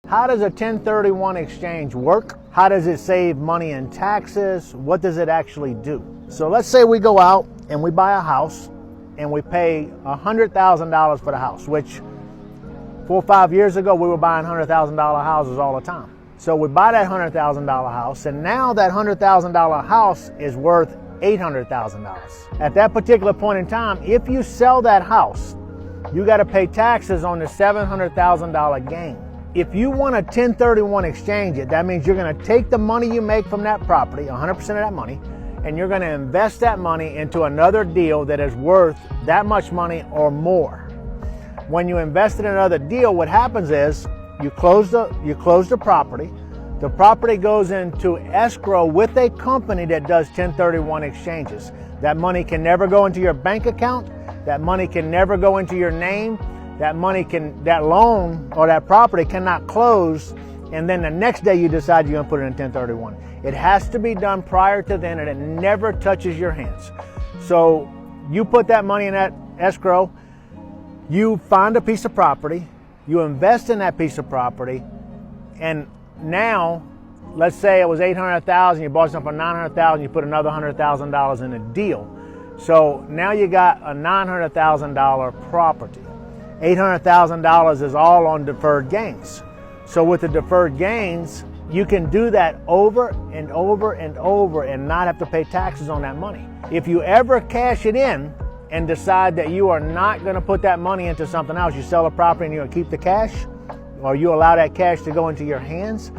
How does a 1031 exchange work? How does it save money in taxes? What does it actually do? So let's say we go out and we buy a house and we pay $100,000 for the house, which 4 or 5 years ago we were buying $100,000 houses all the time. So we buy that $100,000 house, and now that $100,000 house is worth $800,000. At that particular point in time, if you sell that house, you got to pay taxes on the $700,000 gain. If you want a 1031 exchange it, that means you're going to take the money you make from that property, 100% of that money, and you're going to invest that money into another deal that is worth that much money or more. When you invest in another deal, what happens is you close the property. The property goes into escrow with a company that does 1031 exchanges. That money can never go into your bank account. That money can never go into your name. That loan or that property cannot close, and then the next day you decide you're going to put it in 1031. It has to be done prior to then, and it never touches your hands. So you put that money in that escrow, you find a piece of property, you invest in that piece of property, and now, let's say it was $800,000, you bought something for $900,000, you put another $100,000 in a deal. So now you got a $900,000 property. $800,000 is all on deferred gains. So with the deferred gains, you can do that over and over and over and not have to pay taxes on that money. If you ever cash it in and decide that you are not going to put that money into something else, you sell a property and you're going to keep the cash, or you allow that cash to go into your hands,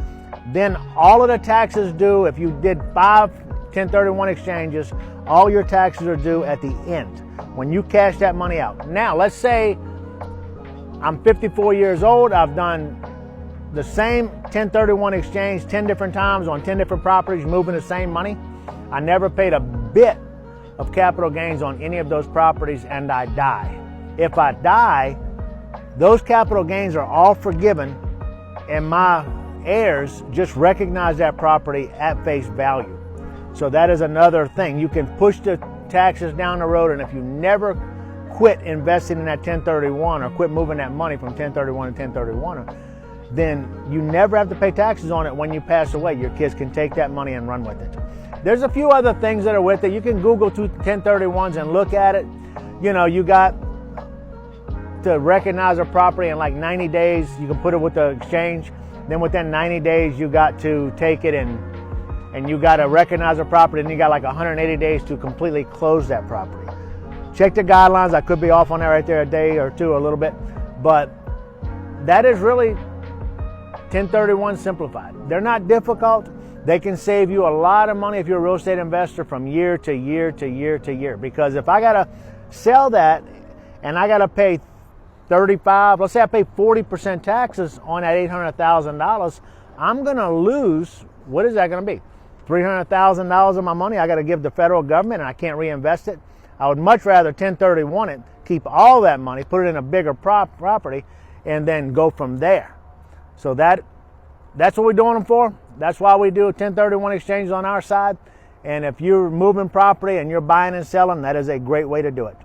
then all of the taxes due, if you did 5 1031 exchanges, all your taxes are due at the end when you cash that money out. Now, let's say I'm 54 years old. I've done the same 1031 exchange 10 different times on 10 different properties, moving the same money. I never paid a bit of capital gains on any of those properties, and I die. If I die, those capital gains are all forgiven, and my heirs just recognize that property at face value. So that is another thing. You can push the taxes down the road, and if you never quit investing in that 1031 or quit moving that money from 1031 to 1031, then you never have to pay taxes on it when you pass away. Your kids can take that money and run with it. There's a few other things that are with it. You can Google 1031s and look at it. You know, you got to recognize a property in like 90 days. You can put it with the exchange. Then within 90 days, you got to take it and you got to recognize a property, and you got like 180 days to completely close that property. Check the guidelines. I could be off on that right there a day or two, a little bit, but that is really 1031 simplified. They're not difficult. They can save you a lot of money if you're a real estate investor from year to year to year to year. Because if I got to sell that and I got to pay 35, let's say I pay 40% taxes on that $800,000, I'm going to lose, what is that going to be? $300,000 of my money I got to give the federal government, and I can't reinvest it. I would much rather 1031 it, keep all that money, put it in a bigger property, and then go from there. So that's what we're doing them for. That's why we do 1031 exchanges on our side. And if you're moving property and you're buying and selling, that is a great way to do it.